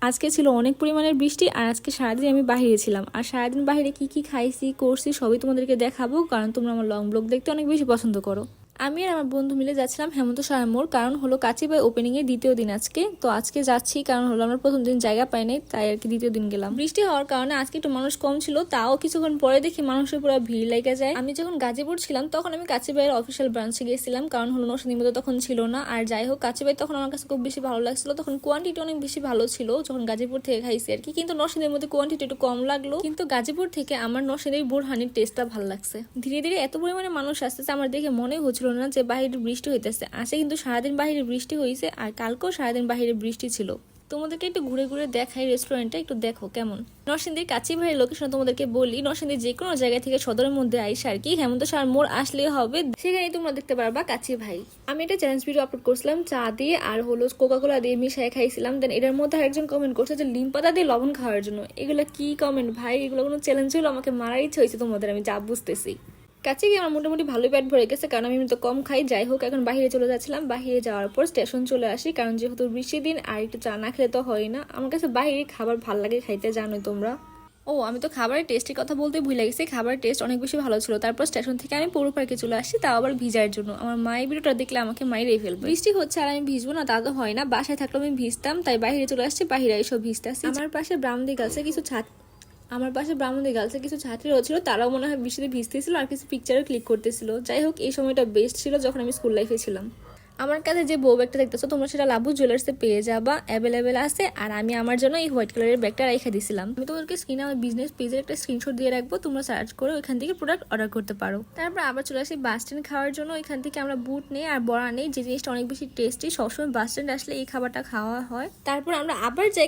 আজকে ছিল অনেক পরিমাণের বৃষ্টি আর আজকে সারাদিন আমি বাইরে ছিলাম আর সারাদিন বাইরে কি কি খাইছি করছি সবই তোমাদেরকে দেখাবো, কারণ তোমরা আমার লং ব্লগ দেখতে অনেক বেশি পছন্দ করো। আমি আর আমার বন্ধু মিলে যাচ্ছিলাম হেমন্ত সাহার মোড়, কারণ হলো কাচিবাই ওপেনিং এর দ্বিতীয় দিন আজকে। তো আজকে যাচ্ছি কারণ হলো আমরা প্রথম দিন জায়গা পাই নাই, তাই আর কি দ্বিতীয় দিন গেলাম। বৃষ্টি হওয়ার কারণে আজকে একটু মানুষ কম ছিল, তাও কিছুক্ষণ পরে দেখি মানুষের পুরো ভিড় লেগে যায়। আমি যখন গাজীপুর ছিলাম তখন আমি কাচিবাইয়ের অফিসিয়াল ব্রাঞ্চে গেছিলাম, কারণ হলো নরসিংদীর মতো তখন ছিল না। আর যাই হোক কাচিবাই তখন আমার কাছে খুব বেশি ভালো লাগছিল, তখন কোয়ান্টিটি অনেক বেশি ভালো ছিল যখন গাজীপুর থেকে খাইছি আর কি। কিন্তু নরসিংদীর মধ্যে কোয়ান্টিটি একটু কম লাগলো, কিন্তু গাজীপুর থেকে আমার নরসিংদীর বুরহানির টেস্টটা ভালো লাগছে। ধীরে ধীরে এত পরিমাণে মানুষ আসতেছে আমার দেখে মনে হচ্ছিল না যে বাইরে বৃষ্টি হইতেছে। আসে কিন্তু সারাদিন বাহিরে বৃষ্টি হয়েছে আর কালকেও সারাদিন বাহিরে বৃষ্টি ছিল। তোমাদেরকে একটু ঘুরে ঘুরে দেখাই রেস্টুরেন্টটা, একটু দেখো কেমন। নরসিংদীর কাচিবাইয়ের লোকেশন তোমাদেরকে বলি, নরসিংদীর যে কোনো জায়গা থেকে সদরের মধ্যে আইসা আর কি হেমন্ত সাহার মোড় আসলেই হবে, সেখানে তোমরা দেখতে পারবা কাচিভাই। আমি এটা চ্যালেঞ্জ ভিডিও আপলোড করছিলাম চা দিয়ে আর হলো কোকা-কোলা দিয়ে মিশাই খাইছিলাম। দেন এটার মধ্যে আরেকজন কমেন্ট করছে যে লিম পাতা দিয়ে লবণ খাওয়ার জন্য। এগুলো কি কমেন্ট ভাই, এগুলো কোনো চ্যালেঞ্জ হলো? আমাকে মারার ইচ্ছা হয়েছে তোমাদের, আমি যা বুঝতেছি। কাছে গিয়ে আমার মোটামুটি ভালোই পেট ভরে গেছে, কারণ আমি তো কম খাই। যাই হোক এখন বাহিরে চলে যাচ্ছিলাম, বাহিরে যাওয়ার পর স্টেশন চলে আসি, কারণ যেহেতু বৃষ্টির দিন আর একটু চা না খেলে তো হয় না। আমার কাছে বাহিরে খাবার ভালো লাগে খাইতে, জানোই তোমরা। ও আমি তো খাবারের টেস্টের কথা বলতে ভুলে গেছি, খাবারের টেস্ট অনেক বেশি ভালো ছিল। তারপর স্টেশন থেকে আমি পৌর পার্কে চলে আসি, তাও আবার ভিজার জন্য। আমার মায়ের ভিডিওটা দেখলে আমাকে মাইরেই ফেলবে। বৃষ্টি হচ্ছে আর আমি ভিজবো না তা তো হয় না, বাসায় থাকলে আমি ভিজতাম, তাই বাইরে চলে আসছি, বাহিরে এসব ভিজতে আসছি। আমার পাশে ব্রাহ্মণী গার্লসে কিছু ছাত্রীরাও ছিল, তারাও মনে হয় বৃষ্টিতে ভিজতেছিল আর কিছু পিকচারও ক্লিক করতেছিল। যাই হোক এই সময়টা বেস্ট ছিল যখন আমি স্কুল লাইফে ছিলাম। আমার কাছে যে বউ ব্যাগটা দেখতেছো তোমরা সেটা লাভু জুয়েলার্সে পেয়ে যাবা, অ্যাভেলেবেল আছে। আর আমি আমার জন্য এই হোয়াইট কালারের ব্যাগটা রেখে দিয়েছিলাম। আমি তোমাদেরকে স্ক্রিনে আমার বিজনেস পেজের একটা স্ক্রিনশট দিয়ে রাখবো, তোমরা সার্চ করে ওইখান থেকে প্রোডাক্ট অর্ডার করতে পারো। তারপর আবার চলে আসি বাস স্ট্যান্ড খাওয়ার জন্য। ওইখান থেকে আমরা বুট নেই আর বড়া নেই, যে জিনিসটা অনেক বেশি টেস্টি। সবসময় বাস স্ট্যান্ড আসলে এই খাবারটা খাওয়া হয়। তারপর আমরা আবার যাই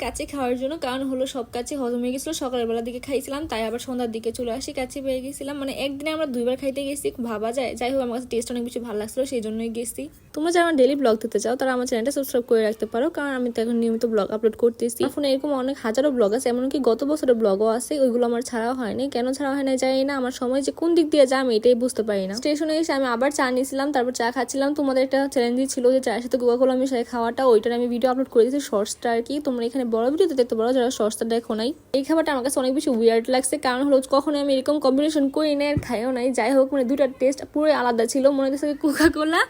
কাছে খাওয়ার জন্য, কারণ হলো সব কাছে হজম হয়ে গেছিলো, সকালের বেলার দিকে খাইছিলাম, তাই আবার সন্ধ্যার দিকে চলে আসি কাছে পেয়ে গেছিলাম। মানে একদিনে আমরা দুইবার খাইতে গেছি, ভাবা যায়। যাই হোক আমার কাছে টেস্ট অনেক বেশি ভালো লাগছিল, সেই জন্যই গেছি। তোমরা যারা আমার ডেইলি ব্লগ দিতে চাও তারা আমার চ্যানেলটা সাবস্ক্রাইব করে রাখতে পারো, কারণ আমি তো এখন নিয়মিত ব্লগ আপলোড করতেছি। ফোনে এরকম অনেক হাজারো ব্লগ আছে, এমনকি গত বছরের ব্লগও আছে, ওইগুলো আমার ছাড়াও হয়নি। কেন ছাড়া হয় না জানি না, আমার সময় যে কোন দিক দিয়ে যায় আমি এটাই বুঝতে পারি না। স্টেশনে এসে আমি আবার চা নিয়েছিলাম, তারপর চা খাচ্ছিলাম। তোমাদের একটা চ্যালেঞ্জই ছিল যে চায়ের সাথে কোকা-কোলা মিশিয়ে খাওয়াটা, ওইটার আমি ভিডিও আপলোড করে দিয়েছি শর্টসটা আর কি। তোমরা এখানে বড় ভিডিওতে দেখতে পারো যারা শর্টসটা দেখো নাই। এই খাবারটা আমার কাছে অনেক বেশি উইয়ার্ড লাগছে, কারণ হলো কখনো আমি এরকম কম্বিনেশন করি নাই আর খাইও নাই। যাই হোক মানে দুটার টেস্ট পুরোই আলাদা ছিল। মনে হচ্ছে কোকা-কোলা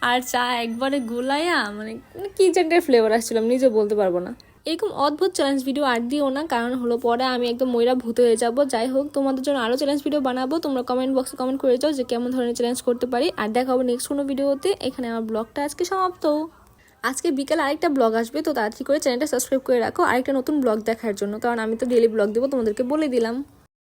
আর চা একবারে গোলায়া, মানে কি জাতীয় ফ্লেভার আসছিল আমি নিজে বলতে পারবো না। এরকম অদ্ভুত চ্যালেঞ্জ ভিডিও আর দিও না, কারণ হলো পরে আমি একদম ময়রা ভূত হয়ে যাবো। যাই হোক তোমাদের জন্য আরো চ্যালেঞ্জ ভিডিও বানাবো, তোমরা কমেন্ট বক্সে কমেন্ট করে যাও যে কেমন ধরনের চ্যালেঞ্জ করতে পারি। আর দেখা হবে নেক্সট কোনো ভিডিওতে। এখানে আমার ব্লগটা আজকে সমাপ্ত। আজকে বিকালে আরেকটা ব্লগ আসবে, তো তাড়াতাড়ি করে চ্যানেলটা সাবস্ক্রাইব করে রাখো আরেকটা নতুন ব্লগ দেখার জন্য, কারণ আমি তো ডেইলি ব্লগ দেবো তোমাদেরকে বলে দিলাম।